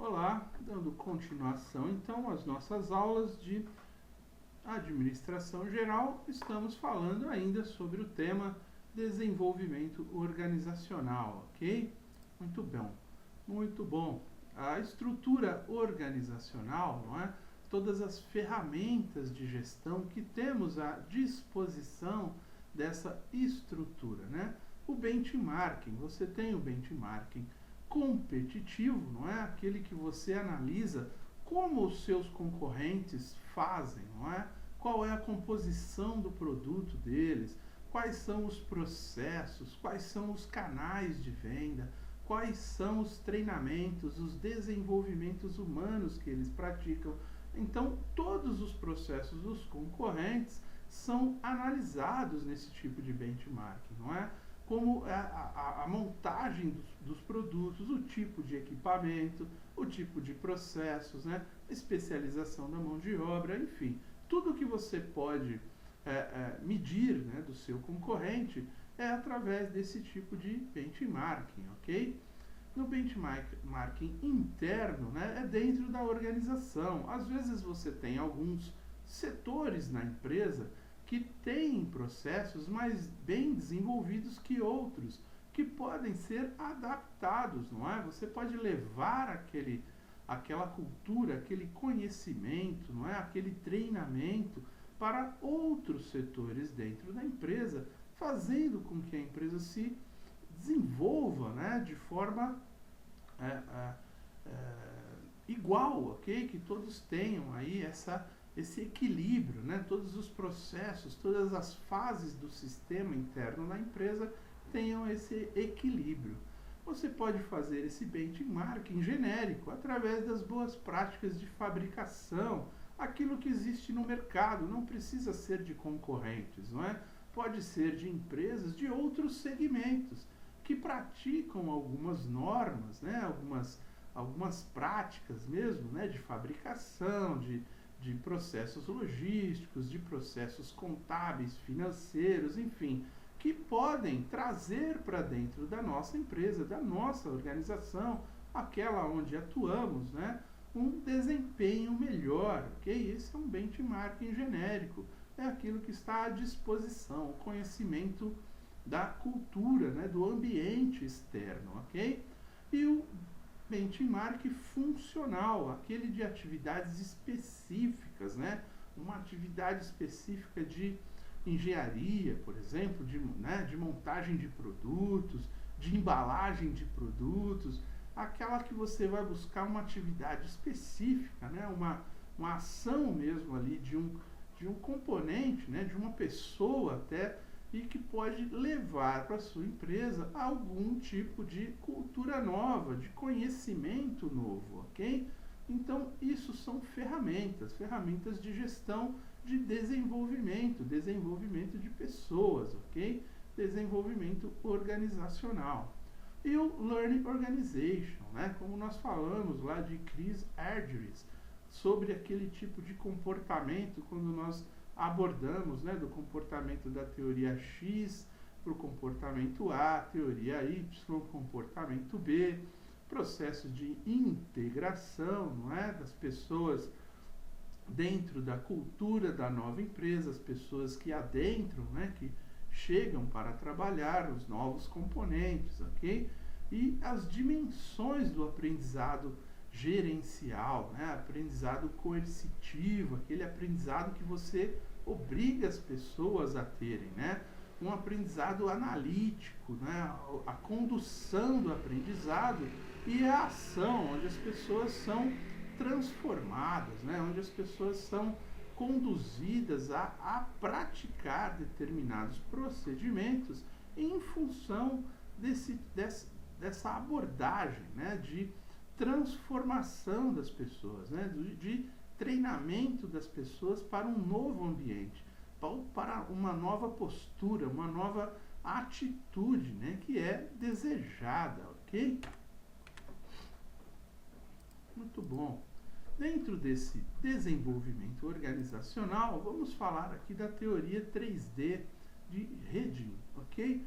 Olá, dando continuação então às nossas aulas de administração geral, estamos falando ainda sobre o tema desenvolvimento organizacional, ok? Muito bom, muito bom. A estrutura organizacional, não é? Todas as ferramentas de gestão que temos à disposição dessa estrutura, né? O benchmarking, você tem o benchmarking competitivo, não é? Aquele que você analisa como os seus concorrentes fazem, não é? Qual é a composição do produto deles, quais são os processos, quais são os canais de venda, quais são os treinamentos, os desenvolvimentos humanos que eles praticam. Então, todos os processos dos concorrentes são analisados nesse tipo de benchmarking, não é? Como a montagem dos produtos, o tipo de equipamento, o tipo de processos, né? Especialização da mão de obra, enfim, tudo que você pode medir, né, do seu concorrente é através desse tipo de benchmarking, ok? No benchmarking interno, né, é dentro da organização. Às vezes você tem alguns setores na empresa que têm processos mais bem desenvolvidos que outros, que podem ser adaptados, não é? Você pode levar aquela cultura, aquele conhecimento, não é? Aquele treinamento para outros setores dentro da empresa, fazendo com que a empresa se desenvolva, né, de forma igual, ok? Que todos tenham aí esse equilíbrio, né? Todos os processos, todas as fases do sistema interno da empresa tenham esse equilíbrio. Você pode fazer esse benchmarking genérico através das boas práticas de fabricação, aquilo que existe no mercado, não precisa ser de concorrentes, não é? Pode ser de empresas de outros segmentos que praticam algumas normas, né? Algumas práticas mesmo, né? De fabricação, de processos logísticos, de processos contábeis, financeiros, enfim, que podem trazer para dentro da nossa empresa, da nossa organização, aquela onde atuamos, né, um desempenho melhor, ok? Esse é um benchmarking genérico, é aquilo que está à disposição, o conhecimento da cultura, né, do ambiente externo, ok? E o benchmark funcional, aquele de atividades específicas, né? Uma atividade específica de engenharia, por exemplo, de montagem de produtos, de embalagem de produtos, aquela que você vai buscar uma atividade específica, né? Uma ação mesmo ali de um componente, né? De uma pessoa até, e que pode levar para a sua empresa algum tipo de cultura nova, de conhecimento novo, ok? Então, isso são ferramentas de gestão de desenvolvimento de pessoas, ok? Desenvolvimento organizacional. E o Learning Organization, né? Como nós falamos lá de Chris Argyris, sobre aquele tipo de comportamento quando nós abordamos, né, do comportamento da teoria X para o comportamento A, teoria Y, comportamento B, processo de integração, não é, das pessoas dentro da cultura da nova empresa, as pessoas que adentram, né, que chegam para trabalhar os novos componentes, ok? E as dimensões do aprendizado gerencial, né? Aprendizado coercitivo, aquele aprendizado que você obriga as pessoas a terem, né? Um aprendizado analítico, né? A condução do aprendizado e a ação, onde as pessoas são transformadas, né? Onde as pessoas são conduzidas a praticar determinados procedimentos em função dessa abordagem, né? De transformação das pessoas, né? De treinamento das pessoas para um novo ambiente, para uma nova postura, uma nova atitude, né? Que é desejada, ok? Muito bom. Dentro desse desenvolvimento organizacional, vamos falar aqui da teoria 3D de Reding, ok?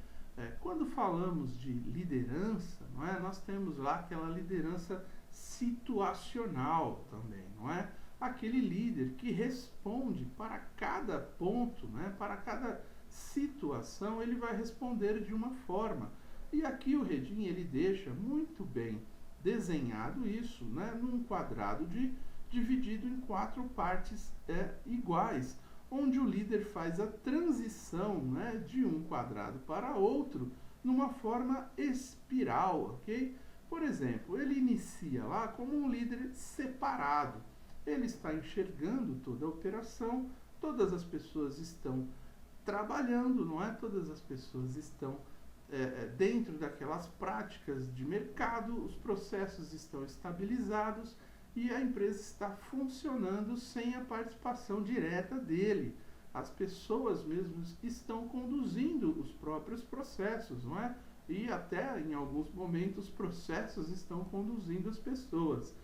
Quando falamos de liderança, não é? Nós temos lá aquela liderança situacional também, não é? Aquele líder que responde para cada ponto, né? Para cada situação, ele vai responder de uma forma. E aqui o Redin ele deixa muito bem desenhado isso, né? Num quadrado dividido em 4 partes iguais, onde o líder faz a transição, né, de um quadrado para outro numa forma espiral, ok? Por exemplo, ele inicia lá como um líder separado. Ele está enxergando toda a operação, todas as pessoas estão trabalhando, não é? Todas as pessoas estão dentro daquelas práticas de mercado, os processos estão estabilizados e a empresa está funcionando sem a participação direta dele. As pessoas mesmo estão conduzindo os próprios processos, não é? E até em alguns momentos os processos estão conduzindo as pessoas.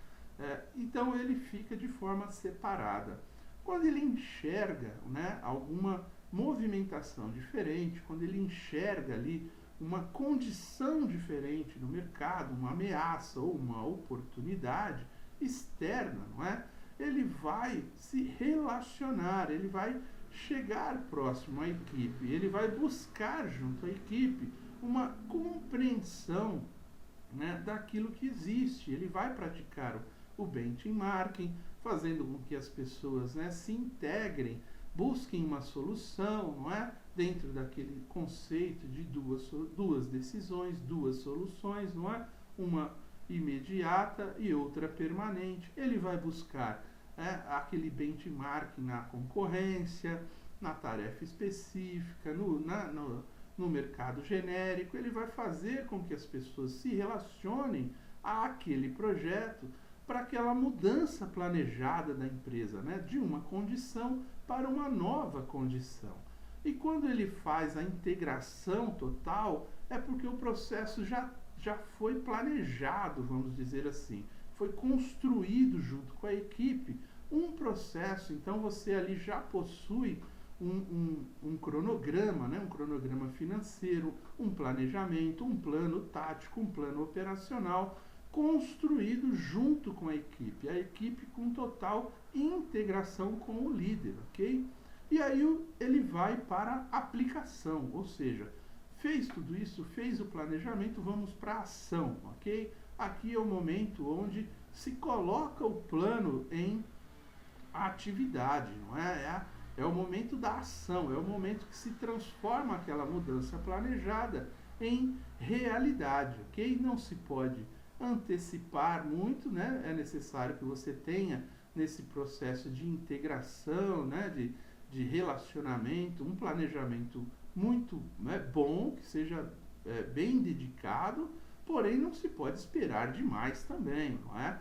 Então ele fica de forma separada. Quando ele enxerga, né, alguma movimentação diferente, quando ele enxerga ali uma condição diferente no mercado, uma ameaça ou uma oportunidade externa, não é? Ele vai se relacionar, ele vai chegar próximo à equipe, ele vai buscar junto à equipe uma compreensão, né, daquilo que existe. Ele vai praticar o benchmarking, fazendo com que as pessoas, né, se integrem, busquem uma solução, não é? Dentro daquele conceito de duas decisões, duas soluções, não é? Uma imediata e outra permanente. Ele vai buscar aquele benchmarking na concorrência, na tarefa específica, no mercado genérico. Ele vai fazer com que as pessoas se relacionem àquele projeto para aquela mudança planejada da empresa, né? De uma condição para uma nova condição. E quando ele faz a integração total, é porque o processo já foi planejado, vamos dizer assim, foi construído junto com a equipe um processo. Então você ali já possui um cronograma, né? Um cronograma financeiro, um planejamento, um plano tático, um plano operacional construído junto com a equipe com total integração com o líder, ok? E aí ele vai para a aplicação, ou seja, fez tudo isso, fez o planejamento, vamos para a ação, ok? Aqui é o momento onde se coloca o plano em atividade, não é? É o momento da ação, é o momento que se transforma aquela mudança planejada em realidade, ok? Não se pode antecipar muito, né? É necessário que você tenha nesse processo de integração, né? De relacionamento, um planejamento muito, né, bom, que seja bem dedicado, porém não se pode esperar demais também, não é?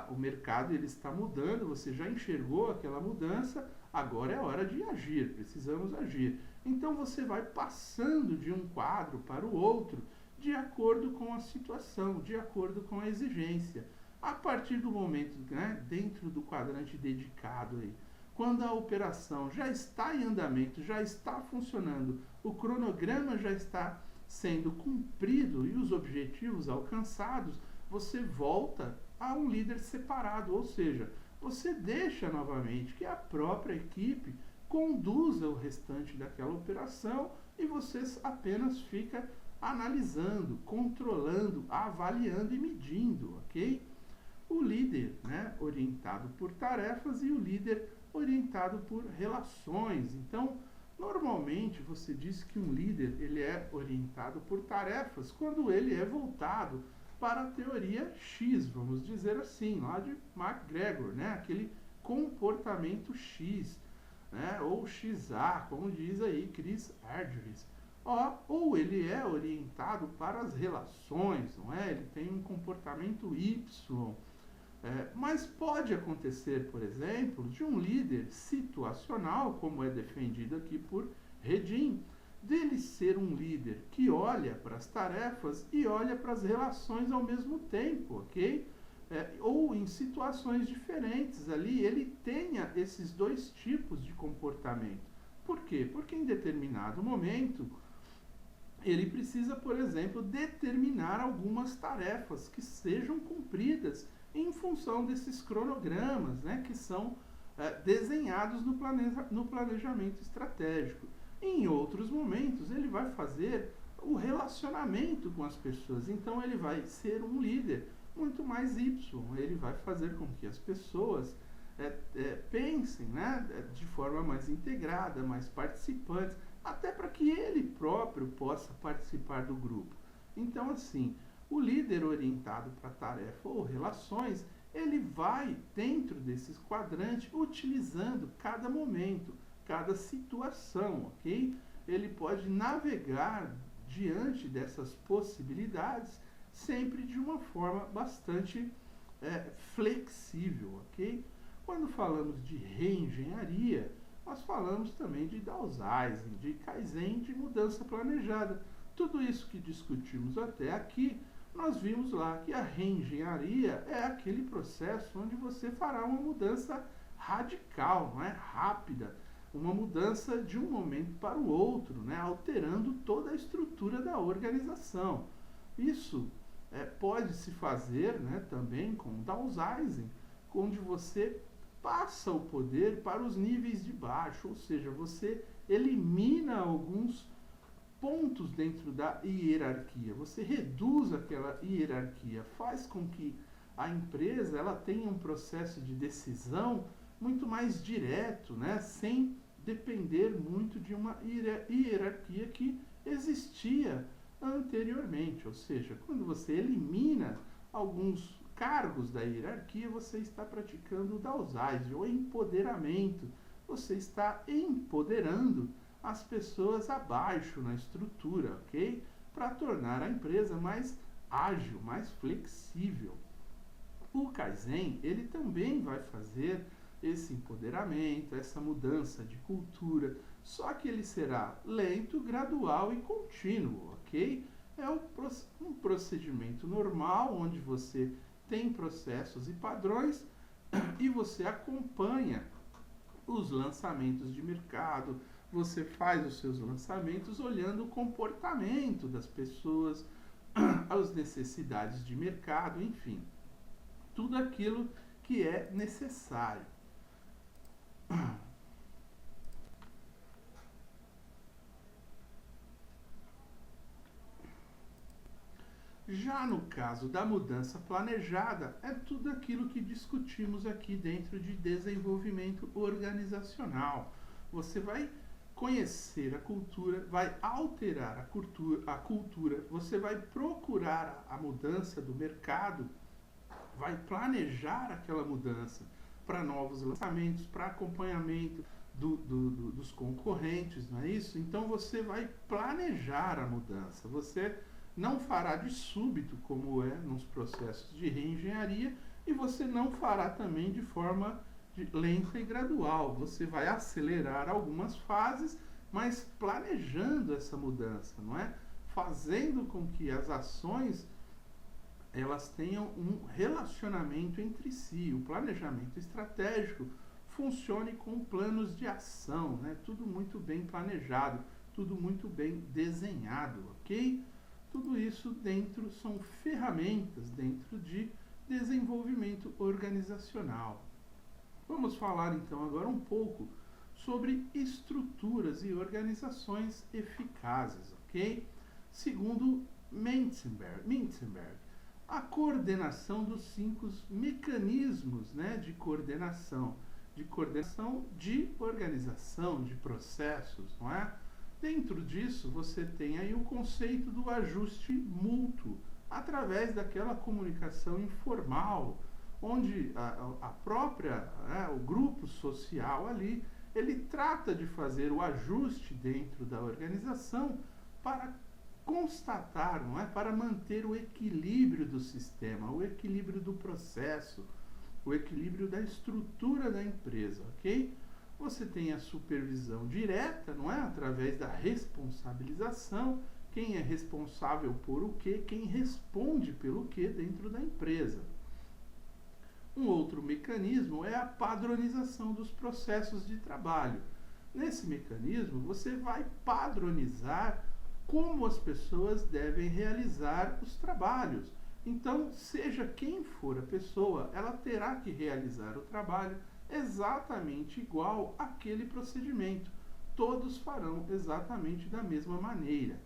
O mercado ele está mudando, você já enxergou aquela mudança, agora é hora de agir, precisamos agir. Então você vai passando de um quadro para o outro, de acordo com a situação, de acordo com a exigência. A partir do momento, né, dentro do quadrante dedicado aí, quando a operação já está em andamento, já está funcionando, o cronograma já está sendo cumprido e os objetivos alcançados, você volta a um líder separado, ou seja, você deixa novamente que a própria equipe conduza o restante daquela operação e você apenas fica analisando, controlando, avaliando e medindo, ok? O líder, né, orientado por tarefas e o líder orientado por relações. Então, normalmente você diz que um líder ele é orientado por tarefas quando ele é voltado para a teoria X, vamos dizer assim, lá de McGregor, né, aquele comportamento X, né, ou XA, como diz aí Chris Argyris. Ou ele é orientado para as relações, não é? Ele tem um comportamento Y. Mas pode acontecer, por exemplo, de um líder situacional, como é defendido aqui por Redin, dele ser um líder que olha para as tarefas e olha para as relações ao mesmo tempo, ok? Ou em situações diferentes ali, ele tenha esses dois tipos de comportamento. Por quê? Porque em determinado momento ele precisa, por exemplo, determinar algumas tarefas que sejam cumpridas em função desses cronogramas, né, que são desenhados no planejamento estratégico. Em outros momentos, ele vai fazer o relacionamento com as pessoas. Então, ele vai ser um líder muito mais Y. Ele vai fazer com que as pessoas pensem, né, de forma mais integrada, mais participantes, até para que ele próprio possa participar do grupo. Então, assim, o líder orientado para tarefa ou relações, ele vai, dentro desses quadrantes, utilizando cada momento, cada situação, ok? Ele pode navegar diante dessas possibilidades, sempre de uma forma bastante flexível, ok? Quando falamos de reengenharia, nós falamos também de downsizing, de Kaizen, de mudança planejada. Tudo isso que discutimos até aqui, nós vimos lá que a reengenharia é aquele processo onde você fará uma mudança radical, não é? Rápida, uma mudança de um momento para o outro, né? Alterando toda a estrutura da organização. Isso pode se fazer, né, também com downsizing, onde você passa o poder para os níveis de baixo, ou seja, você elimina alguns pontos dentro da hierarquia, você reduz aquela hierarquia, faz com que a empresa ela tenha um processo de decisão muito mais direto, né, sem depender muito de uma hierarquia que existia anteriormente. Ou seja, quando você elimina alguns cargos da hierarquia, você está praticando o downsizing, ou empoderamento. Você está empoderando as pessoas abaixo na estrutura, ok? Para tornar a empresa mais ágil, mais flexível. O Kaizen, ele também vai fazer esse empoderamento, essa mudança de cultura, só que ele será lento, gradual e contínuo, ok? É um procedimento normal, onde você tem processos e padrões e você acompanha os lançamentos de mercado, você faz os seus lançamentos olhando o comportamento das pessoas, as necessidades de mercado, enfim, tudo aquilo que é necessário. Já no caso da mudança planejada, é tudo aquilo que discutimos aqui dentro de desenvolvimento organizacional. Você vai conhecer a cultura, vai alterar a cultura, você vai procurar a mudança do mercado, vai planejar aquela mudança para novos lançamentos, para acompanhamento dos concorrentes, não é isso? Então você vai planejar a mudança, você não fará de súbito, como é nos processos de reengenharia, e você não fará também de forma lenta e gradual. Você vai acelerar algumas fases, mas planejando essa mudança, não é? Fazendo com que as ações elas tenham um relacionamento entre si. O planejamento estratégico funcione com planos de ação, né? Tudo muito bem planejado, tudo muito bem desenhado, ok? Tudo isso são ferramentas dentro de desenvolvimento organizacional. Vamos falar então agora um pouco sobre estruturas e organizações eficazes, ok? Segundo Mintzberg, a coordenação dos 5 mecanismos, né, de coordenação de organização, de processos, não é? Dentro disso, você tem aí o conceito do ajuste mútuo, através daquela comunicação informal, onde o grupo social ali, ele trata de fazer o ajuste dentro da organização para constatar, não é? Para manter o equilíbrio do sistema, o equilíbrio do processo, o equilíbrio da estrutura da empresa, ok? Você tem a supervisão direta, não é? Através da responsabilização, quem é responsável por o quê, quem responde pelo quê dentro da empresa. Um outro mecanismo é a padronização dos processos de trabalho. Nesse mecanismo, você vai padronizar como as pessoas devem realizar os trabalhos, Então, seja quem for a pessoa, ela terá que realizar o trabalho exatamente igual àquele procedimento. Todos farão exatamente da mesma maneira.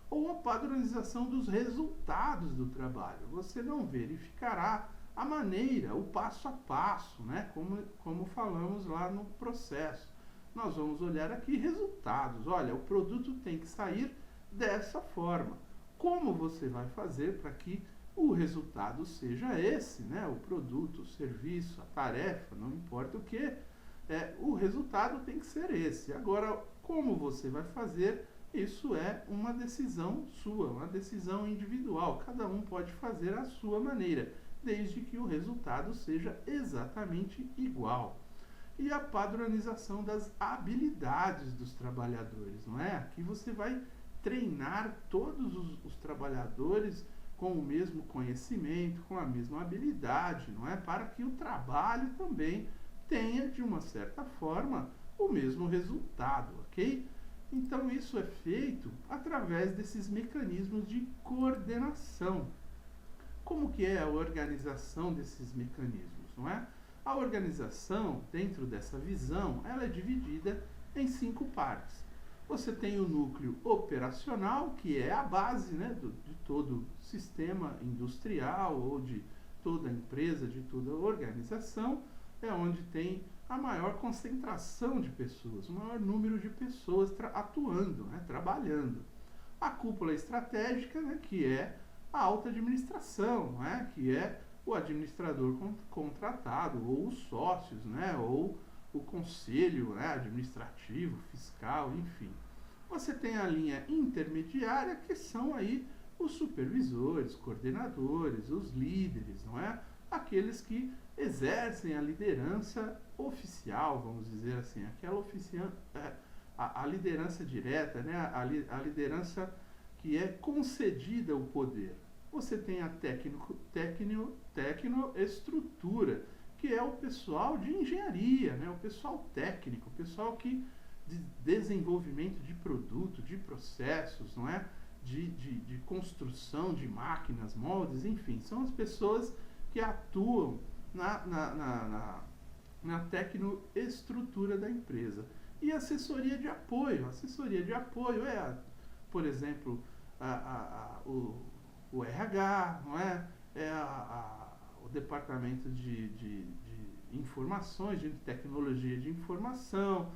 Ou a padronização dos resultados do trabalho. Você não verificará a maneira, o passo a passo, né? Como falamos lá no processo. Nós vamos olhar aqui resultados. Olha, o produto tem que sair dessa forma. Como você vai fazer para que o resultado seja esse, né? O produto, o serviço, a tarefa, não importa o que, o resultado tem que ser esse. Agora, como você vai fazer, isso é uma decisão sua, uma decisão individual. Cada um pode fazer à sua maneira, desde que o resultado seja exatamente igual. E a padronização das habilidades dos trabalhadores, não é? Aqui você vai treinar todos os trabalhadores com o mesmo conhecimento, com a mesma habilidade, não é? Para que o trabalho também tenha, de uma certa forma, o mesmo resultado, ok? Então isso é feito através desses mecanismos de coordenação. Como que é a organização desses mecanismos, não é? A organização, dentro dessa visão, ela é dividida em 5 partes. Você tem o núcleo operacional, que é a base, né, de todo sistema industrial ou de toda empresa, de toda organização, é onde tem a maior concentração de pessoas, o maior número de pessoas atuando, né, trabalhando. A cúpula estratégica, né, que é a alta administração, né, que é o administrador contratado, ou os sócios, né, ou o conselho, né, administrativo, fiscal, enfim. Você tem a linha intermediária, que são aí os supervisores, coordenadores, os líderes, não é? Aqueles que exercem a liderança oficial, vamos dizer assim, aquela a liderança direta, né? A liderança que é concedida o poder. Você tem a tecnoestrutura, que é o pessoal de engenharia, né? O pessoal técnico, o pessoal que de desenvolvimento de produto, de processos, não é? De construção de máquinas, moldes, enfim, são as pessoas que atuam na tecnoestrutura da empresa. E assessoria de apoio. Assessoria de apoio é, por exemplo, o RH, não é? O departamento de informações, de tecnologia de informação,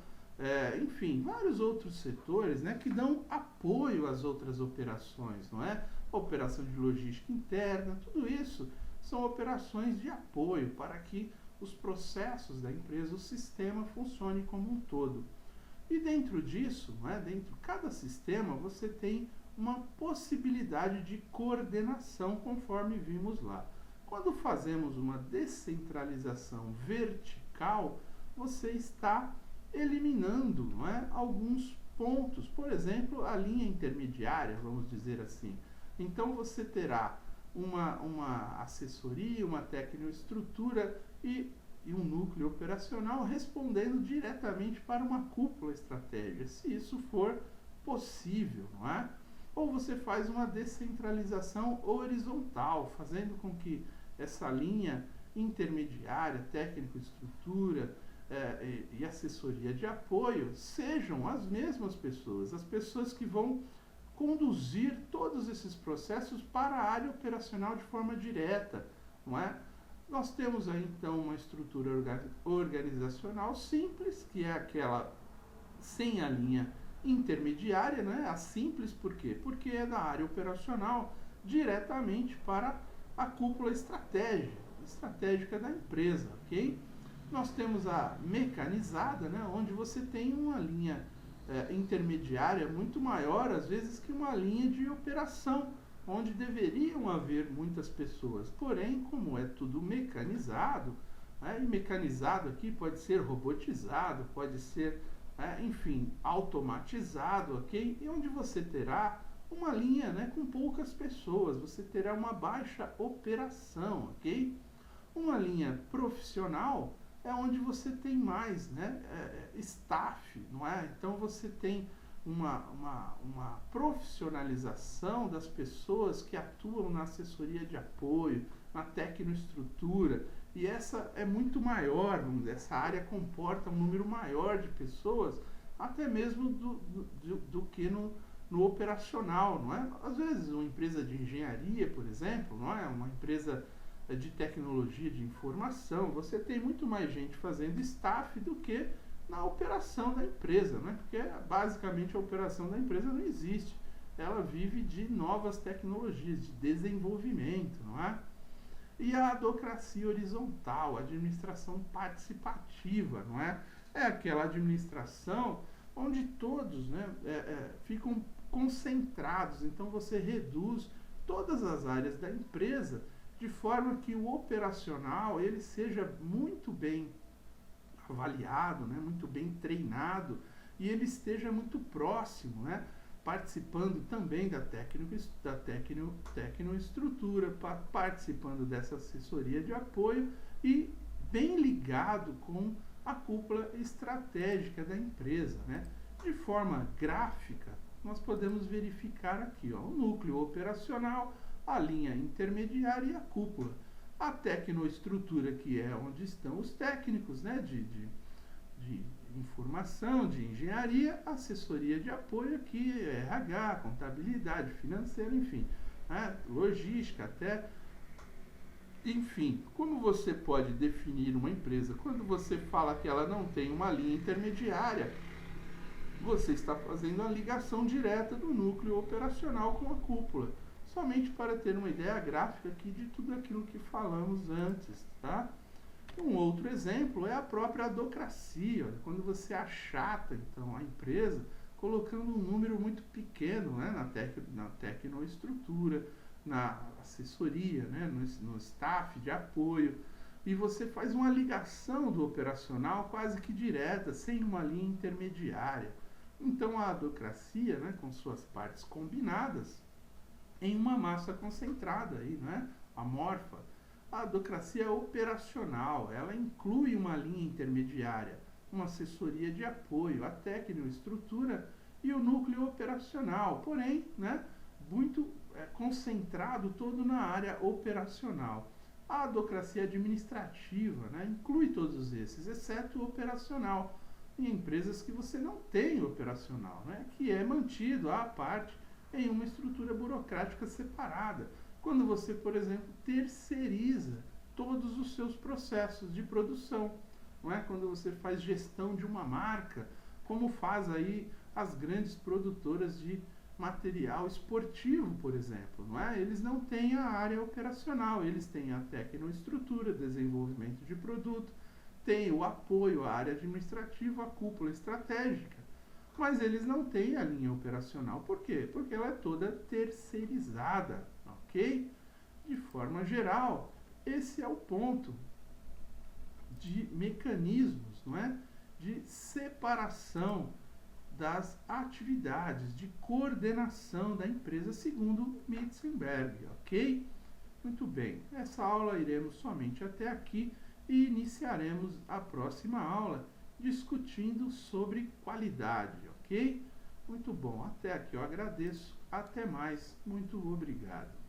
enfim, vários outros setores, né, que dão apoio às outras operações, não é? A operação de logística interna, tudo isso são operações de apoio para que os processos da empresa, o sistema funcione como um todo. E dentro disso, não é? Dentro de cada sistema, você tem uma possibilidade de coordenação, conforme vimos lá. Quando fazemos uma descentralização vertical, você está eliminando, não é, alguns pontos. Por exemplo, a linha intermediária, vamos dizer assim. Então você terá uma assessoria, uma tecnoestrutura e um núcleo operacional respondendo diretamente para uma cúpula estratégica, se isso for possível, não é? Ou você faz uma descentralização horizontal, fazendo com que essa linha intermediária, técnico-estrutura e assessoria de apoio sejam as mesmas pessoas, as pessoas que vão conduzir todos esses processos para a área operacional de forma direta, não é? Nós temos aí então uma estrutura organizacional simples, que é aquela sem a linha intermediária, né? A simples, por quê? Porque é da área operacional diretamente para a cúpula estratégica da empresa, ok? Nós temos a mecanizada, né? Onde você tem uma linha intermediária muito maior, às vezes, que uma linha de operação, onde deveriam haver muitas pessoas. Porém, como é tudo mecanizado, e mecanizado aqui pode ser robotizado, pode ser, enfim, automatizado, ok? E onde você terá uma linha, né, com poucas pessoas, você terá uma baixa operação, ok? Uma linha profissional é onde você tem mais, né, staff, não é? Então você tem uma profissionalização das pessoas que atuam na assessoria de apoio, na tecnoestrutura, e essa é muito maior, vamos dizer, essa área comporta um número maior de pessoas, até mesmo do que no operacional, não é? Às vezes uma empresa de engenharia, por exemplo, não é? Uma empresa de tecnologia de informação, você tem muito mais gente fazendo staff do que na operação da empresa, né? Porque basicamente a operação da empresa não existe, ela vive de novas tecnologias, de desenvolvimento, não é? E a adocracia horizontal, a administração participativa, não é? É aquela administração onde todos, né, ficam concentrados, então você reduz todas as áreas da empresa de forma que o operacional ele seja muito bem avaliado, né, muito bem treinado e ele esteja muito próximo, né, participando também da tecnoestrutura, participando dessa assessoria de apoio e bem ligado com a cúpula estratégica da empresa, né? De forma gráfica, nós podemos verificar aqui, ó, o núcleo operacional, a linha intermediária e a cúpula. A tecnoestrutura, que é onde estão os técnicos, né, de informação, de engenharia, assessoria de apoio, aqui é RH, contabilidade, financeira, enfim, né, logística, até... Enfim, como você pode definir uma empresa? Quando você fala que ela não tem uma linha intermediária, você está fazendo a ligação direta do núcleo operacional com a cúpula, somente para ter uma ideia gráfica aqui de tudo aquilo que falamos antes, tá? Um outro exemplo é a própria adocracia, quando você achata então a empresa colocando um número muito pequeno, né, na tecnoestrutura, na assessoria, né, no staff de apoio, e você faz uma ligação do operacional quase que direta, sem uma linha intermediária. Então a adocracia, né, com suas partes combinadas, em uma massa concentrada, aí, né, amorfa. A adocracia é operacional, ela inclui uma linha intermediária, uma assessoria de apoio, a tecnoestrutura e o núcleo operacional, porém, né, muito concentrado todo na área operacional. A adocracia administrativa, né, inclui todos esses, exceto o operacional, em empresas que você não tem operacional, né, que é mantido à parte em uma estrutura burocrática separada. Quando você, por exemplo, terceiriza todos os seus processos de produção, não é? Quando você faz gestão de uma marca, como faz aí as grandes produtoras de material esportivo, por exemplo, não é? Eles não têm a área operacional, eles têm a tecnoestrutura, desenvolvimento de produto, têm o apoio, a área administrativa, a cúpula estratégica, mas eles não têm a linha operacional. Por quê? Porque ela é toda terceirizada, ok? De forma geral, esse é o ponto de mecanismos, não é? De separação das atividades, de coordenação da empresa, segundo Mitzenberg, ok? Muito bem, essa aula iremos somente até aqui e iniciaremos a próxima aula discutindo sobre qualidade, ok? Muito bom, até aqui eu agradeço, até mais, muito obrigado.